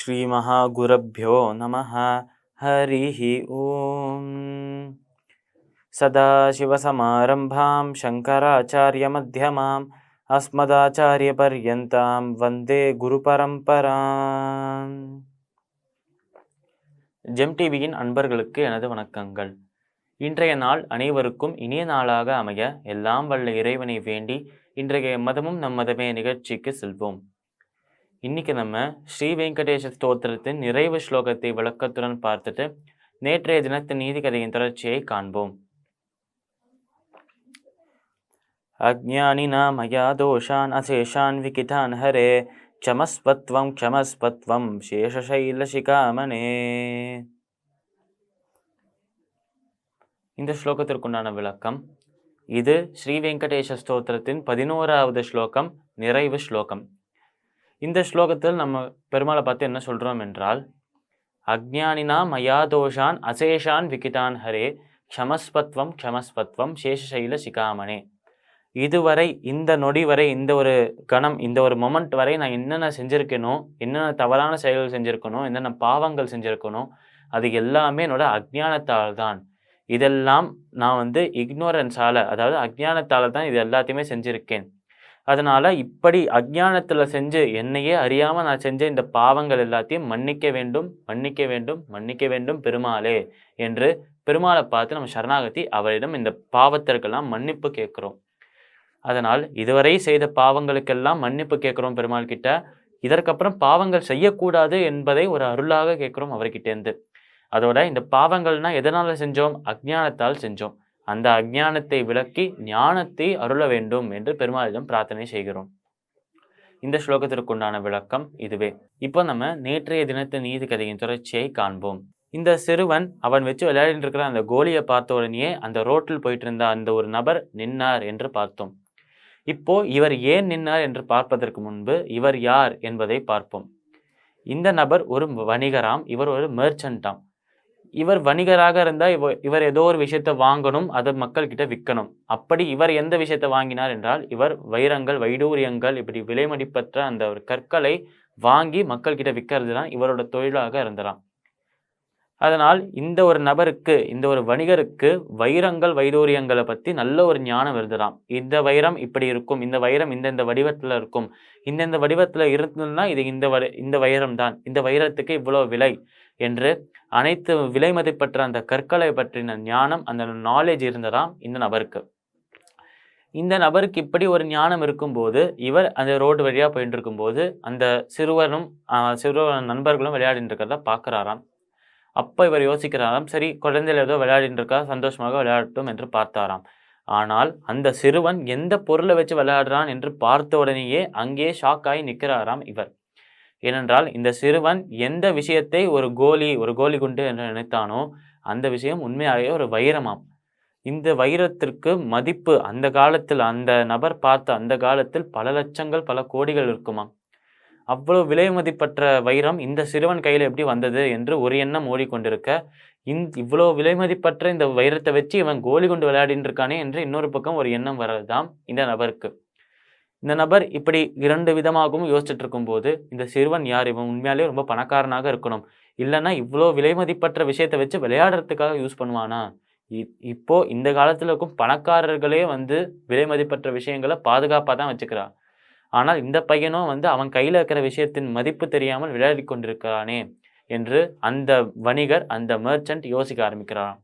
श्रीमहागुरुभ्यो नमः। हरिः ओम्। सदाशिवसमारम्भां शङ्कराचार्यमध्यमाम् अस्मदाचार्यपर्यन्तां वन्दे குருபரம்பராம். ஜெம் டிவியின் அன்பர்களுக்கு எனது வணக்கங்கள். இன்றைய நாள் அனைவருக்கும் இனிய நாளாக அமைய எல்லாம் வல்ல இறைவனை வேண்டி இன்றைய மதமும் நம் மதமே நிகழ்ச்சிக்கு செல்வோம். இன்னைக்கு நம்ம ஸ்ரீ வெங்கடேஷ ஸ்தோத்திரத்தின் நிறைவு ஸ்லோகத்தை விளக்கத்துடன் பார்த்துட்டு நேற்றைய தினத்தின் நீதி கதையின் தொடர்ச்சியை காண்போம். அஜ்ஞானினா மயா தோஷான் அசேஷான் விகிதான் ஹரே க்ஷமஸ்வத்வம் க்ஷமஸ்வத்வம் சேஷசைலசிகாமனே. இந்த ஸ்லோகத்திற்குண்டான விளக்கம். இது ஸ்ரீ வெங்கடேஷ ஸ்தோத்திரத்தின் 11வது ஸ்லோகம், நிறைவு ஸ்லோகம். இந்த ஸ்லோகத்தில் நம்ம பெருமாளை பார்த்து என்ன சொல்றோம் என்றால், அஜ்ஞானினா மயா தோஷான் அசேஷான் விகிதான் ஹரே க்ஷமஸ்வத்வம் க்ஷமஸ்வத்வம் சேஷசைல சிகாமனே. இதுவரை இந்த நொடி வரை இந்த ஒரு கணம் இந்த ஒரு மொமெண்ட் வரை நான் என்னென்ன செஞ்சுருக்கேனோ, என்னென்ன தவறான செயல்கள் செஞ்சுருக்கணும், என்னென்ன பாவங்கள் செஞ்சுருக்கணும், அது எல்லாமே என்னோட அஜ்ஞானத்தால் தான். இதெல்லாம் நான் இக்னோரன்ஸால், அதாவது அஜ்ஞானத்தால் தான் இது எல்லாத்தையுமே செஞ்சுருக்கேன். அதனால் இப்படி அஜ்ஞானத்தில் செஞ்சு என்னையே அறியாமல் நான் செஞ்ச இந்த பாவங்கள் எல்லாத்தையும் மன்னிக்க வேண்டும் மன்னிக்க வேண்டும் மன்னிக்க வேண்டும் பெருமாளே என்று பெருமாளை பார்த்து நம்ம சரணாகதி அவரிடம் இந்த பாவத்திற்கெல்லாம் மன்னிப்பு கேட்குறோம். அதனால் இதுவரை செய்த பாவங்களுக்கெல்லாம் மன்னிப்பு கேட்குறோம் பெருமாள் கிட்ட. இதற்கப்புறம் பாவங்கள் செய்யக்கூடாது என்பதை ஒரு அருளாக கேட்குறோம் அவர்கிட்டேருந்து. அதோட இந்த பாவங்கள்னால் எதனால் செஞ்சோம்? அஜ்ஞானத்தால் செஞ்சோம். அந்த அஜ்ஞானத்தை விளக்கி ஞானத்தை அருள வேண்டும் என்று பெருமாளிடம் பிரார்த்தனை செய்கிறோம். இந்த ஸ்லோகத்திற்குண்டான விளக்கம் இதுவே. இப்போ நம்ம நேற்றைய தினத்து நீதி கதையின் தொடர்ச்சியை காண்போம். இந்த சிறுவன் அவன் வச்சு விளையாடிட்டு இருக்கிற அந்த கோலியை பார்த்த உடனேயே அந்த ரோட்டில் போயிட்டு இருந்த அந்த ஒரு நபர் நின்னார் என்று பார்த்தோம். இப்போ இவர் ஏன் நின்னார் என்று பார்ப்பதற்கு முன்பு இவர் யார் என்பதை பார்ப்போம். இந்த நபர் ஒரு வணிகராம், இவர் ஒரு மெர்ச்சன்டாம். இவர் வணிகராக இருந்தால் இவர் ஏதோ ஒரு விஷயத்தை வாங்கணும், அதை மக்கள்கிட்ட விற்கணும். அப்படி இவர் எந்த விஷயத்தை வாங்கினார் என்றால், இவர் வைரங்கள் வைடூரியங்கள் இப்படி விலைமதிப்பற்ற அந்த ஒரு கற்களை வாங்கி மக்கள்கிட்ட விற்கிறது தான் இவரோட தொழிலாக இருந்தலாம். அதனால் இந்த ஒரு நபருக்கு, இந்த ஒரு வணிகருக்கு வைரங்கள் வைடூரியங்களை பற்றி நல்ல ஒரு ஞானம் இருந்ததாம். இந்த வைரம் இப்படி இருக்கும், இந்த வைரம் இந்தந்த வடிவத்தில் இருக்கும், இந்தந்த வடிவத்தில் இருந்ததுன்னா இது இந்த வைரம் தான், இந்த வைரத்துக்கு இவ்வளோ விலை என்று அனைத்து விலை மதிப்பற்ற அந்த கற்களை பற்றின ஞானம், அந்த நாலேஜ் இருந்ததாம் இந்த நபருக்கு. இந்த நபருக்கு இப்படி ஒரு ஞானம் இருக்கும்போது இவர் அந்த ரோடு வழியாக போயிட்டு இருக்கும்போது அந்த சிறுவனும் நண்பர்களும் விளையாடிட்டு இருக்கிறத பார்க்குறாராம். அப்போ இவர் யோசிக்கிறாராம், சரி குழந்தைகள் ஏதோ விளையாடிட்டு இருக்கா, சந்தோஷமாக விளையாடட்டும் என்று பார்த்தாராம். ஆனால் அந்த சிறுவன் எந்த பொருளை வச்சு விளையாடுறான் என்று பார்த்த உடனேயே அங்கேயே ஷாக் ஆகி நிற்கிறாராம் இவர். ஏனென்றால் இந்த சிறுவன் எந்த விஷயத்தை ஒரு கோலி குண்டு என்று நினைத்தானோ அந்த விஷயம் உண்மையாகவே ஒரு வைரமாம். இந்த வைரத்திற்கு மதிப்பு அந்த காலத்தில், அந்த நபர் பார்த்த அந்த காலத்தில் பல லட்சங்கள் பல கோடிகள் இருக்குமாம். அவ்வளவு விலை மதிப்பற்ற வைரம் இந்த சிறுவன் கையில் எப்படி வந்தது என்று ஒரு எண்ணம் ஓடிக்கொண்டிருக்க, இவ்வளோ விலை மதிப்பற்ற இந்த வைரத்தை வச்சு இவன் கோலி கொண்டு விளையாடிட்டு இருக்கானே என்று இன்னொரு பக்கம் ஒரு எண்ணம் வரதுதான் இந்த நபருக்கு. இந்த நபர் இப்படி 2 விதமாகவும் யோசிச்சுட்டு இருக்கும்போது, இந்த சிறுவன் யார், இவன் உண்மையாலே ரொம்ப பணக்காரனாக இருக்கணும், இல்லைன்னா இவ்வளோ விலை மதிப்பற்ற விஷயத்தை வச்சு விளையாடுறதுக்காக யூஸ் பண்ணுவானா? இப்போ இந்த காலத்தில் இருக்கும் பணக்காரர்களே விலை மதிப்பற்ற விஷயங்களை பாதுகாப்பாக தான் வச்சுக்கிறா. ஆனால் இந்த பையனும் அவன் கையில் இருக்கிற விஷயத்தின் மதிப்பு தெரியாமல் விளையாடி கொண்டிருக்கிறானே என்று அந்த வணிகர், அந்த மெர்ச்சன்ட் யோசிக்க ஆரம்பிக்கிறாராம்.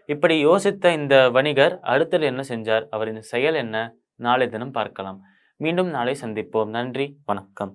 இப்படி யோசித்த இந்த வணிகர் அடுத்தது என்ன செஞ்சார், அவரின் செயல் என்ன, நாளை தினம் பார்க்கலாம். மீண்டும் நாளை சந்திப்போம். நன்றி, வணக்கம்.